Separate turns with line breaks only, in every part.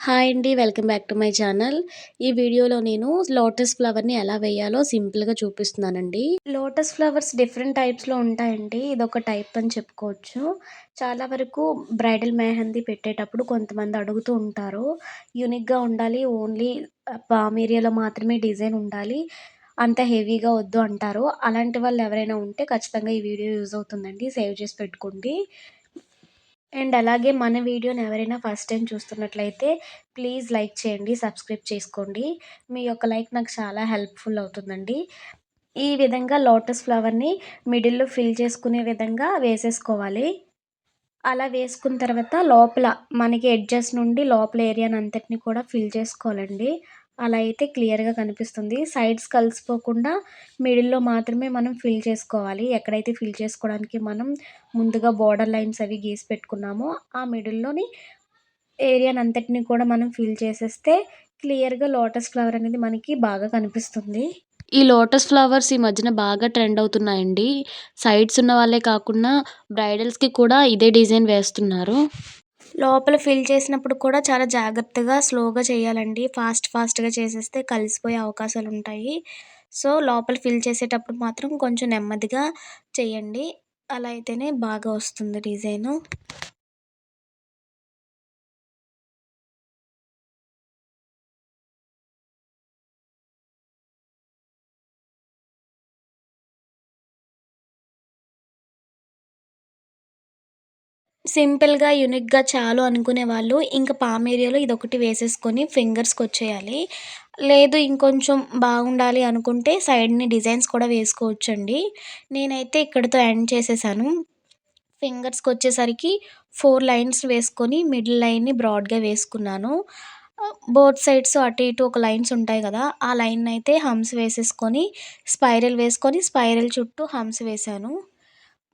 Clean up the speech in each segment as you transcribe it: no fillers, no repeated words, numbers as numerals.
Hi అండి. Welcome back to my channel. ఈ వీడియోలో నేను లోటస్ ఫ్లవర్‌ని ఎలా వేయాలో సింపుల్‌గా చూపిస్తున్నానండి. లోటస్ ఫ్లవర్స్ డిఫరెంట్ టైప్స్‌లో ఉంటాయండి. ఇదొక టైప్ అని చెప్పుకోవచ్చు. చాలా వరకు బ్రైడల్ మెహందీ పెట్టేటప్పుడు కొంతమంది అడుగుతూ ఉంటారు. యూనిక్‌గా ఉండాలి. ఓన్లీ పామ్ ఏరియాలో మాత్రమే డిజైన్ ఉండాలి. అంత హెవీగా వద్దు అంటారు. అలాంటి వాళ్ళు ఎవరైనా ఉంటే ఖచ్చితంగా ఈ వీడియో యూజ్ అవుతుందండి. సేవ్ చేసి పెట్టుకోండి. అండ్ అలాగే మన వీడియోని ఎవరైనా ఫస్ట్ టైం చూస్తున్నట్లయితే ప్లీజ్ లైక్ చేయండి, సబ్స్క్రైబ్ చేసుకోండి. మీ యొక్క లైక్ నాకు చాలా హెల్ప్ఫుల్ అవుతుందండి. ఈ విధంగా లోటస్ ఫ్లవర్‌ని మిడిల్‌లో ఫిల్ చేసుకునే విధంగా వేసేసుకోవాలి. అలా వేసుకున్న తర్వాత లోపల మనకి ఎడ్జెస్ నుండి లోపల ఏరియానంతటిని కూడా ఫిల్ చేసుకోవాలండి. అలా అయితే క్లియర్‌గా కనిపిస్తుంది. సైడ్స్ కలిసిపోకుండా మిడిల్‌లో మాత్రమే మనం ఫిల్ చేసుకోవాలి. ఎక్కడైతే ఫిల్ చేసుకోవడానికి మనం ముందుగా బోర్డర్ లైన్స్ అవి గీసి పెట్టుకున్నామో, ఆ మిడిల్‌లోని ఏరియానంతటిని కూడా మనం ఫిల్ చేసేస్తే క్లియర్‌గా లోటస్ ఫ్లవర్ అనేది మనకి బాగా కనిపిస్తుంది. ఈ లోటస్ ఫ్లవర్స్ ఈ మధ్యన బాగా ట్రెండ్ అవుతున్నాయండి. సైడ్స్ ఉన్న వాళ్ళే కాకుండా బ్రైడల్స్‌కి కూడా ఇదే డిజైన్ వేస్తున్నారు. లోపల ఫిల్ చేసినప్పుడు కూడా చాలా జాగ్రత్తగా, స్లోగా చేయాలండి. ఫాస్ట్‌గా చేసేస్తే కలిసిపోయే అవకాశాలుంటాయి. సో, లోపల ఫిల్ చేసేటప్పుడు మాత్రం కొంచెం నెమ్మదిగా చేయండి. అలా అయితేనే బాగా వస్తుంది డిజైను. సింపుల్‌గా, యూనిక్‌గా చాలు అనుకునే వాళ్ళు ఇంక పామ్ ఏరియాలో ఇదొకటి వేసేసుకొని ఫింగర్స్‌కొచ్చేయాలి. లేదు ఇంకొంచెం బాగుండాలి అనుకుంటే సైడ్‌ని డిజైన్స్ కూడా వేసుకోవచ్చండి. నేనైతే ఇక్కడితో ఎండ్ చేసేసాను. ఫింగర్స్‌కొచ్చేసరికి 4 లైన్స్ వేసుకొని మిడిల్ లైన్‌ని బ్రాడ్‌గా వేసుకున్నాను. బోత్ సైడ్స్ అటు ఇటు ఒక లైన్స్ ఉంటాయి గదా! ఆ లైన్‌నయితే హంప్స్ వేసేసుకొని, స్పైరల్ వేసుకొని, స్పైరల్ చుట్టూ హంప్స్ వేశాను.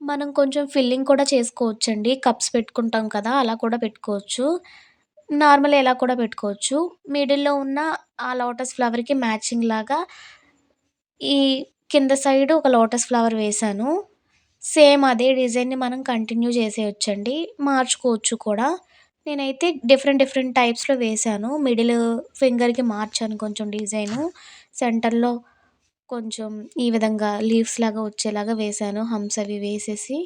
మనం కొంచెం ఫిల్లింగ్ కూడా చేసుకోవచ్చండి. కప్స్ పెట్టుకుంటాం కదా! అలా కూడా పెట్టుకోవచ్చు. నార్మల్ ఇలా కూడా పెట్టుకోవచ్చు. మిడిల్‌లో ఉన్న ఆ లోటస్ ఫ్లవర్‌కి మ్యాచింగ్‌లాగా ఈ కింద సైడ్ ఒక లోటస్ ఫ్లవర్ వేశాను. సేమ్ అదే డిజైన్‌ని మనం కంటిన్యూ చేసేయొచ్చండి. మార్చుకోవచ్చు కూడా. నేనైతే డిఫరెంట్ టైప్స్‌లో వేశాను. మిడిల్ ఫింగర్‌కి మార్చాను కొంచెం డిజైను. సెంటర్‌లో కొంచెం ఈ విధంగా లీవ్స్ లాగా వచ్చేలాగా వేశాను. హంప్స్ అవి వేసేసి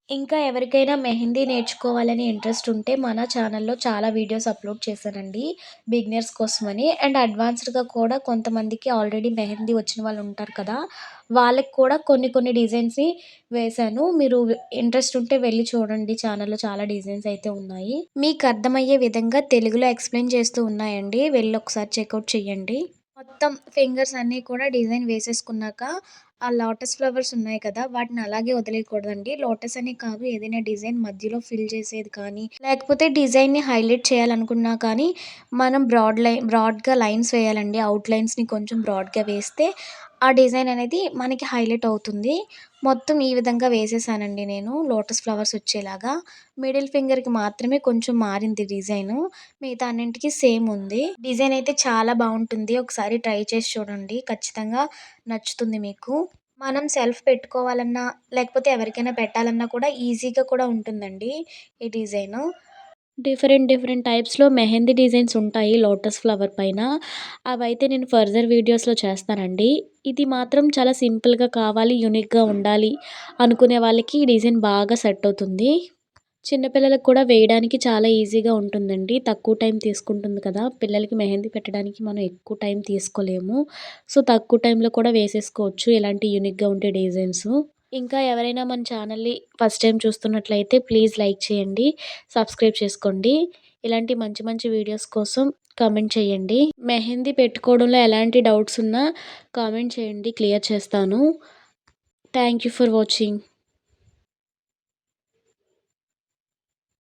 ఇంకా ఎవరికైనా మెహందీ నేర్చుకోవాలని ఇంట్రెస్ట్ ఉంటే మన ఛానల్‌లో చాలా వీడియోస్ అప్‌లోడ్ చేశానండి. బిగినర్స్ కోసమని. అండ్ అడ్వాన్స్డ్‌గా కూడా కొంతమందికి ఆల్రెడీ మెహందీ వచ్చిన వాళ్ళు ఉంటారు కదా! వాళ్ళకి కూడా కొన్ని డిజైన్స్‌ని వేశాను. మీరు ఇంట్రెస్ట్ ఉంటే వెళ్లి చూడండి. ఛానల్‌లో చాలా డిజైన్స్ అయితే ఉన్నాయి. మీకు అర్థమయ్యే విధంగా తెలుగులో ఎక్స్‌ప్లెయిన్ చేస్తూ ఉన్నాయండి. వెళ్లి ఒకసారి చెక్‌ఔట్ చేయండి. మొత్తం ఫింగర్స్ అన్నీ కూడా డిజైన్ వేసేసుకున్నాక, ఆ లోటస్ ఫ్లవర్స్ ఉన్నాయి కదా! వాటిని అలాగే వదిలేయకూడదండి. లోటస్ అనే కాదు ఏదైనా డిజైన్ మధ్యలో ఫిల్ చేసేది కానీ, లేకపోతే డిజైన్‌ని హైలైట్ చేయాలనుకున్నా కానీ, మనం బ్రాడ్‌గా లైన్స్ వేయాలండి. అవుట్‌లైన్స్‌ని కొంచెం బ్రాడ్‌గా వేస్తే, ఆ డిజైన్ అనేది మనకి హైలైట్ అవుతుంది. మొత్తం ఈ విధంగా వేసేసానండి నేను లోటస్ ఫ్లవర్స్ వచ్చేలాగా. మిడిల్ ఫింగర్‌కి మాత్రమే కొంచెం మారింది డిజైను. మిగతా అన్నింటికి సేమ్ ఉంది. డిజైన్ అయితే చాలా బావుంటుంది. ఒకసారి ట్రై చేసి చూడండి. ఖచ్చితంగా నచ్చుతుంది మీకు. మనం సెల్ఫ్ పెట్టుకోవాలన్నా, లేకపోతే ఎవరికైనా పెట్టాలన్నా కూడా ఈజీగా కూడా ఉంటుందండి ఈ డిజైను. డిఫరెంట్ టైప్స్‌లో మెహందీ డిజైన్స్ ఉంటాయి లోటస్ ఫ్లవర్ పైన. అవైతే నేను ఫర్దర్ వీడియోస్‌లో చేస్తానండి. ఇది మాత్రం చాలా సింపుల్‌గా కావాలి, యూనిక్‌గా ఉండాలి అనుకునే వాళ్ళకి ఈ డిజైన్ బాగా సెట్ అవుతుంది. చిన్న పిల్లలకి కూడా వేయడానికి చాలా ఈజీగా ఉంటుందండి. తక్కువ టైం తీసుకుంటుంది కదా! పిల్లలకి మెహందీ పెట్టడానికి మనం ఎక్కువ టైం తీసుకోలేము. సో, తక్కువ టైంలో కూడా వేసేసుకోవచ్చు ఇలాంటి యూనిక్‌గా ఉండే డిజైన్సు. ఇంకా ఎవరైనా మన ఛానల్‌ని ఫస్ట్ టైం చూస్తున్నట్లయితే ప్లీజ్ లైక్ చేయండి, సబ్స్క్రైబ్ చేసుకోండి. ఇలాంటి మంచి వీడియోస్ కోసం కామెంట్ చేయండి. మెహందీ పెట్టుకోవడంలో ఎలాంటి డౌట్స్ ఉన్నా కామెంట్ చేయండి, క్లియర్ చేస్తాను. Thank you for watching.